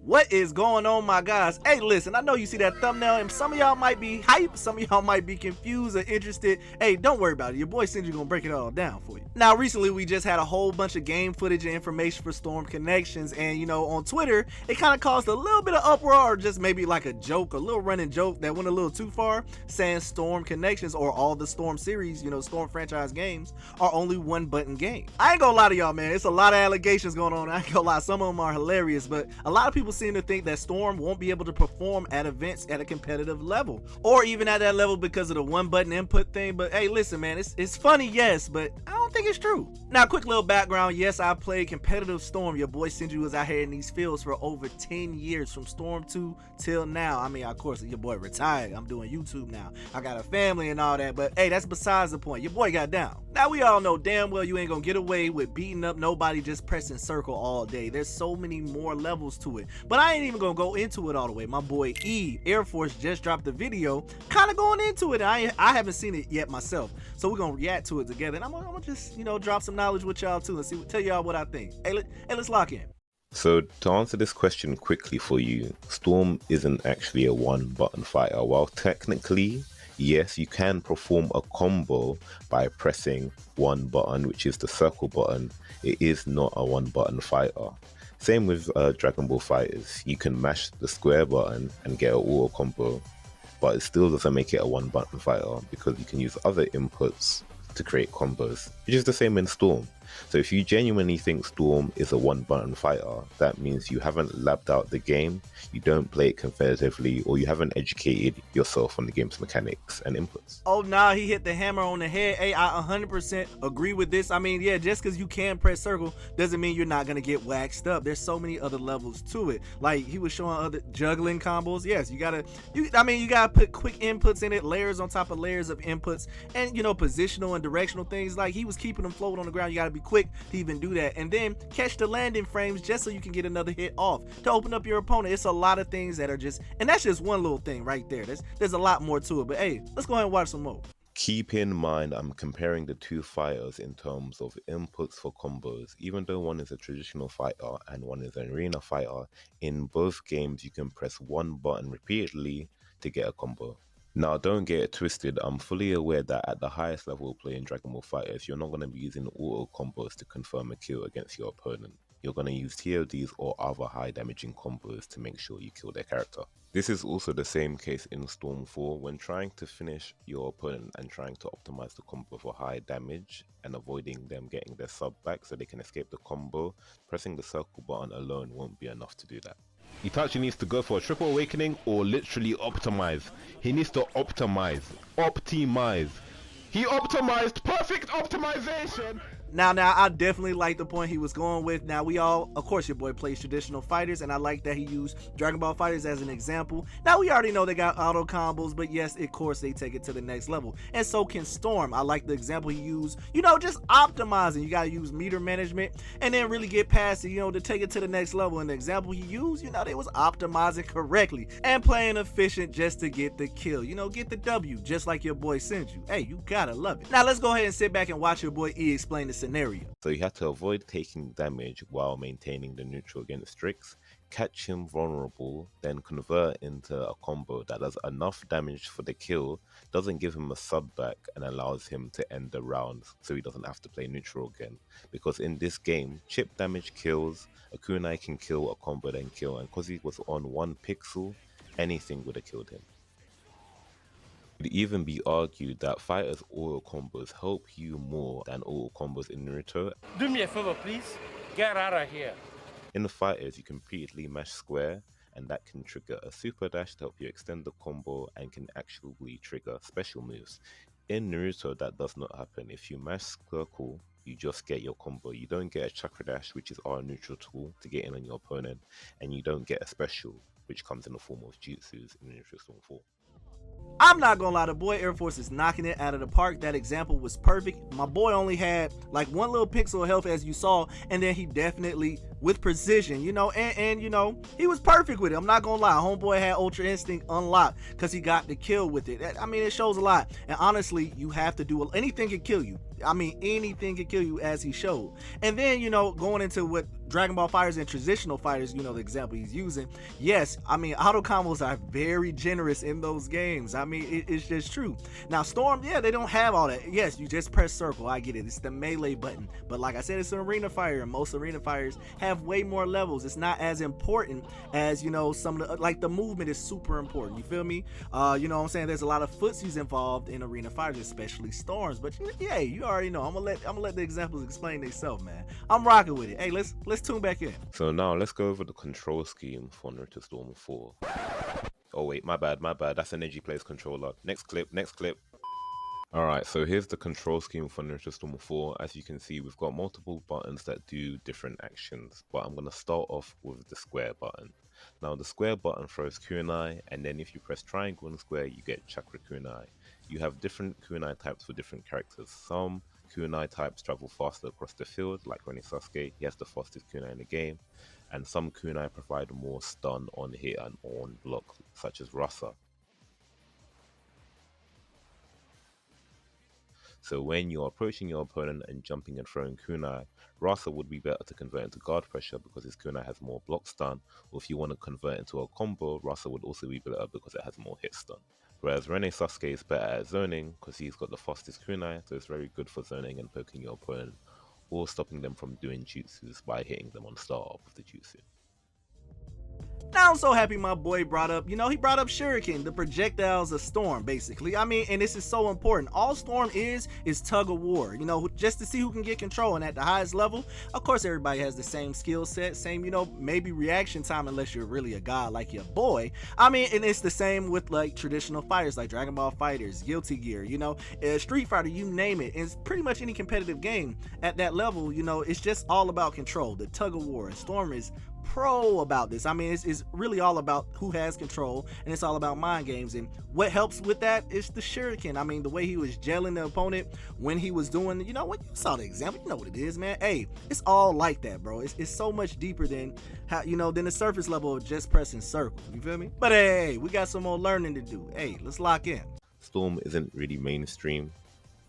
What is going on, my guys? Hey, listen, I know you see that thumbnail and some of y'all might be hyped, some of y'all might be confused or interested. Hey, don't worry about it. Your boy Sindri gonna break it all down for you. Now, recently we just had a whole bunch of game footage and information for Storm Connections, and you know, on Twitter, it kind of caused a little bit of uproar, or just maybe like a joke, a little running joke that went a little too far, saying Storm Connections or all the Storm series, you know, Storm franchise games, are only one button game. I ain't gonna lie to y'all, man. It's a lot of allegations going on. I ain't gonna lie, some of them are hilarious, but a lot of people seem to think that Storm won't be able to perform at events at a competitive level, or even at that level because of the one button input thing. But hey, listen, man, it's funny, yes, but I don't think it's true. Now, quick little background. Yes, I played competitive Storm. Your boy Sindri was out here in these fields for over 10 years, from Storm 2 till now. I mean, of course, your boy retired. I'm doing YouTube now. I got a family and all that, but hey, that's besides the point. Your boy got down. Now, we all know damn well you ain't gonna get away with beating up nobody just pressing circle all day. There's so many more levels to it, but I ain't even gonna go into it all the way. My boy E Air Force just dropped the video kind of going into it. I haven't seen it yet myself, so we're gonna react to it together, and I'm gonna just, you know, drop some knowledge with y'all too and tell y'all what I think. Hey, let's lock in. So to answer this question quickly for you, Storm isn't actually a one button fighter. While technically, yes, you can perform a combo by pressing one button, which is the circle button, it is not a one button fighter. Same with Dragon Ball FighterZ. You can mash the square button and get an auto combo, but it still doesn't make it a one button fighter because you can use other inputs to create combos, which is the same in Storm. So if you genuinely think Storm is a one button fighter, that means you haven't labbed out the game, you don't play it competitively, or you haven't educated yourself on the game's mechanics and inputs. Oh nah, he hit the hammer on the head. Hey, I 100% agree with this. I mean, yeah, just because you can press circle doesn't mean you're not gonna get waxed up. There's so many other levels to it. Like, he was showing other juggling combos. Yes, you gotta put quick inputs in it, layers on top of layers of inputs, and you know, positional and directional things. Like, he was keeping them float on the ground. You gotta be quick to even do that, and then catch the landing frames just so you can get another hit off to open up your opponent. It's a lot of things that are just, and that's just one little thing right there. There's a lot more to it, but hey, let's go ahead and watch some more. Keep in mind, I'm comparing the two fighters in terms of inputs for combos. Even though one is a traditional fighter and one is an arena fighter, in both games you can press one button repeatedly to get a combo. Now, don't get it twisted, I'm fully aware that at the highest level of playing Dragon Ball FighterZ, you're not going to be using auto combos to confirm a kill against your opponent. You're going to use TODs or other high damaging combos to make sure you kill their character. This is also the same case in Storm 4. When trying to finish your opponent and trying to optimize the combo for high damage and avoiding them getting their sub back so they can escape the combo, pressing the circle button alone won't be enough to do that. Itachi needs to go for a triple awakening or literally optimize. He needs to optimize. He optimized, perfect optimization. Now, I definitely like the point he was going with. Now, we all, of course, your boy plays traditional fighters, and I like that he used Dragon Ball FighterZ as an example. Now, we already know they got auto combos, but yes, of course, they take it to the next level. And so can Storm. I like the example he used, you know, just optimizing. You got to use meter management and then really get past it, you know, to take it to the next level. And the example he used, you know, they was optimizing correctly and playing efficient just to get the kill, you know, get the W, just like your boy sent you. Hey, you gotta love it. Now, let's go ahead and sit back and watch your boy E explain the scenario. So you have to avoid taking damage while maintaining the neutral against Strix, catch him vulnerable, then convert into a combo that does enough damage for the kill, doesn't give him a sub back, and allows him to end the round so he doesn't have to play neutral again. Because in this game, chip damage kills, a kunai can kill, a combo then kill, and because he was on 1 pixel, anything would have killed him. It could even be argued that fighters' auto combos help you more than auto combos in Naruto. Do me a favor, please. Get out of here. In the fighters, you can repeatedly mash square, and that can trigger a super dash to help you extend the combo and can actually trigger special moves. In Naruto, that does not happen. If you mash circle, you just get your combo. You don't get a chakra dash, which is our neutral tool to get in on your opponent, and you don't get a special, which comes in the form of jutsus in Naruto Storm 4. I'm not gonna lie, the boy Air Force is knocking it out of the park. That example was perfect. My boy only had like 1 little pixel of health, as you saw, and then he definitely, with precision, you know, and you know, he was perfect with it. I'm not gonna lie, homeboy had Ultra Instinct unlocked because he got the kill with it. I mean, it shows a lot, and honestly, you have to do anything can kill you. I mean, anything can kill you, as he showed. And then, you know, going into what Dragon Ball fighters and traditional fighters, you know, the example he's using, yes, I mean, auto combos are very generous in those games. I mean, it's just true. Now, Storm, yeah, they don't have all that. Yes, you just press circle, I get it, it's the melee button, but like I said, it's an arena fighter, and most arena fighters have way more levels. It's not as important as, you know, some of the, like, the movement is super important, you feel me? You know what I'm saying? There's a lot of footsies involved in arena fighters, especially Storms, but yeah, you already know. I'm gonna let the examples explain themselves, man. I'm rocking with it. Hey, let's tune back in. So now let's go over the control scheme for Naruto Storm 4. Oh wait, my bad, that's an Energy Plays controller. Next clip. Alright, so here's the control scheme for Naruto Storm 4. As you can see, we've got multiple buttons that do different actions, but I'm going to start off with the square button. Now the square button throws kunai, and then if you press triangle and square, you get chakra kunai. You have different kunai types for different characters. Some kunai types travel faster across the field, like Ren Sasuke, he has the fastest kunai in the game, and some kunai provide more stun on hit and on block, such as Rasa. So when you're approaching your opponent and jumping and throwing kunai, Rasa would be better to convert into guard pressure because his kunai has more block stun, or if you want to convert into a combo, Rasa would also be better because it has more hit stun. Whereas Ren Sasuke is better at zoning because he's got the fastest kunai, so it's very good for zoning and poking your opponent, or stopping them from doing jutsus by hitting them on start off with the jutsu. Now I'm so happy my boy brought up, you know, he brought up Shuriken, the projectiles of Storm, basically. I mean, and this is so important. All Storm is tug of war, you know, just to see who can get control. And at the highest level, of course, everybody has the same skill set, same, you know, maybe reaction time, unless you're really a god like your boy. I mean, and it's the same with like traditional fighters like Dragon Ball Fighters, Guilty Gear, you know, Street Fighter, you name it. It's pretty much any competitive game at that level, you know, it's just all about control, the tug of war. Storm is pro about this. I mean, it's really all about who has control, and it's all about mind games. And what helps with that is the Shuriken. I mean, the way he was gelling the opponent when he was doing, you know, when you saw the example, you know what it is, man. Hey, it's all like that, bro. It's so much deeper than how, you know, than the surface level of just pressing circle. You feel me? But hey, we got some more learning to do. Hey, let's lock in. Storm isn't really mainstream.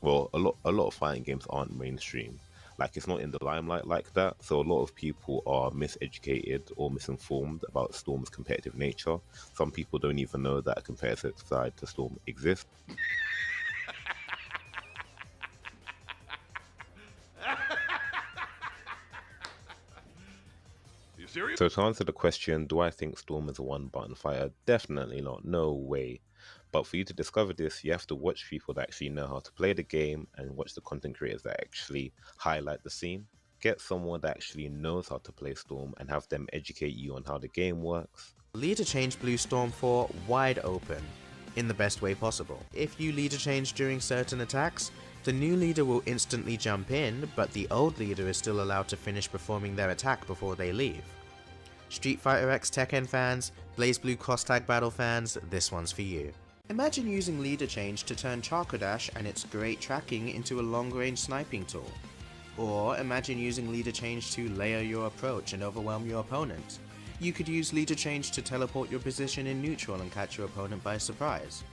Well, a lot of fighting games aren't mainstream. Like, it's not in the limelight like that, so a lot of people are miseducated or misinformed about Storm's competitive nature. Some people don't even know that a competitive side to Storm exists. You serious? So to answer the question, do I think Storm is a one-button fighter? Definitely not, no way. But for you to discover this, you have to watch people that actually know how to play the game and watch the content creators that actually highlight the scene. Get someone that actually knows how to play Storm and have them educate you on how the game works. Leader change blew Storm 4 wide open, in the best way possible. If you leader change during certain attacks, the new leader will instantly jump in, but the old leader is still allowed to finish performing their attack before they leave. Street Fighter X Tekken fans, BlazBlue Cross Tag Battle fans, this one's for you. Imagine using leader change to turn Chakra Dash and its great tracking into a long-range sniping tool. Or imagine using leader change to layer your approach and overwhelm your opponent. You could use leader change to teleport your position in neutral and catch your opponent by surprise.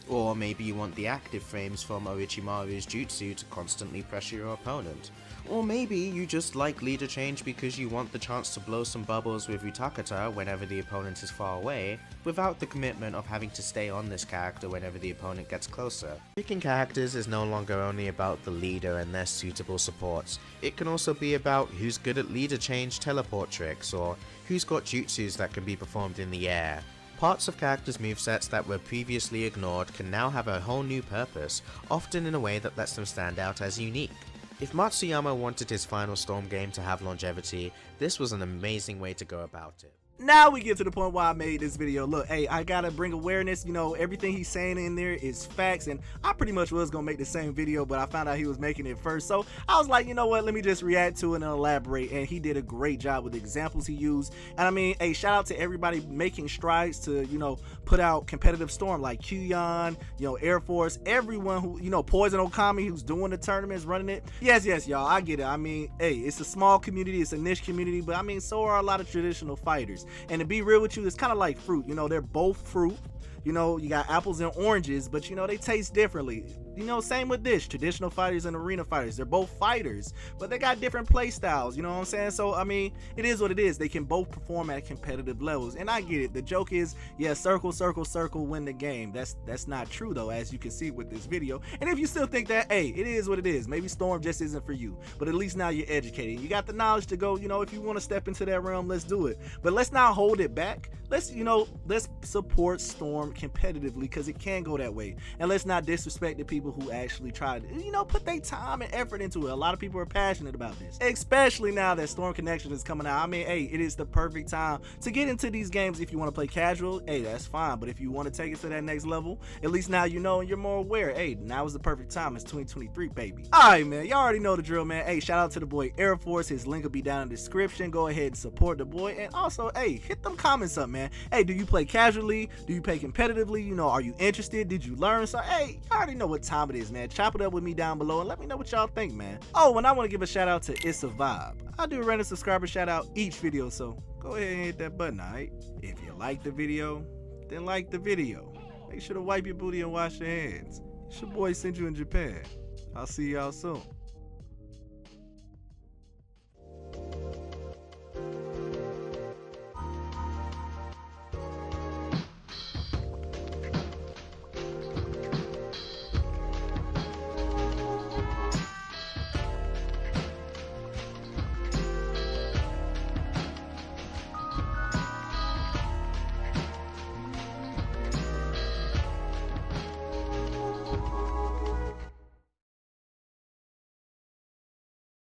Or maybe you want the active frames from Orochimaru's jutsu to constantly pressure your opponent. Or maybe you just like leader change because you want the chance to blow some bubbles with Utakata whenever the opponent is far away, without the commitment of having to stay on this character whenever the opponent gets closer. Picking characters is no longer only about the leader and their suitable supports. It can also be about who's good at leader change teleport tricks, or who's got jutsus that can be performed in the air. Parts of characters' movesets that were previously ignored can now have a whole new purpose, often in a way that lets them stand out as unique. If Matsuyama wanted his final Storm game to have longevity, this was an amazing way to go about it. Now we get to the point why I made this video. Look, hey, I gotta bring awareness. You know, everything he's saying in there is facts, and I pretty much was gonna make the same video, but I found out he was making it first, so I was like, you know what, let me just react to it and elaborate. And he did a great job with the examples he used. And I mean, hey, shout out to everybody making strides to, you know, put out competitive Storm, like Qyon, you know, Air Force, everyone who, you know, Poison Okami, who's doing the tournaments, running it. Yes, y'all, I get it. I mean, hey, it's a small community, it's a niche community, but I mean, so are a lot of traditional fighters. And to be real with you, it's kind of like fruit. You know, they're both fruit. You know, you got apples and oranges, but you know, they taste differently. You know, same with this, traditional fighters and arena fighters. They're both fighters, but they got different play styles, you know what I'm saying? So, I mean, it is what it is. They can both perform at competitive levels, and I get it. The joke is, yeah, circle, circle, circle, win the game. That's not true, though, as you can see with this video. And if you still think that, hey, it is what it is. Maybe Storm just isn't for you, but at least now you're educated. You got the knowledge to go, you know, if you want to step into that realm, let's do it. But let's not hold it back. Let's support Storm competitively, because it can go that way. And let's not disrespect the people who actually try to, you know, put their time and effort into it. A lot of people are passionate about this, especially now that Storm Connections is coming out. I mean, hey, it is the perfect time to get into these games. If you want to play casual, hey, that's fine. But if you want to take it to that next level, at least now you know and you're more aware. Hey, now is the perfect time. It's 2023, baby. All right, man. Y'all already know the drill, man. Hey, shout out to the boy Air Force. His link will be down in the description. Go ahead and support the boy. And also, hey, hit them comments up, man. Hey, do you play casually? Do you play competitively? You know, are you interested? Did you learn? So, hey, you already know what time it is, man. Chop it up with me down below and let me know what y'all think, man. Oh, and I want to give a shout out to It's a Vibe. I do a random subscriber shout out each video, so go ahead and hit that button, alright? If you like the video, then like the video. Make sure to wipe your booty and wash your hands. It's your boy sent you in Japan. I'll see y'all soon.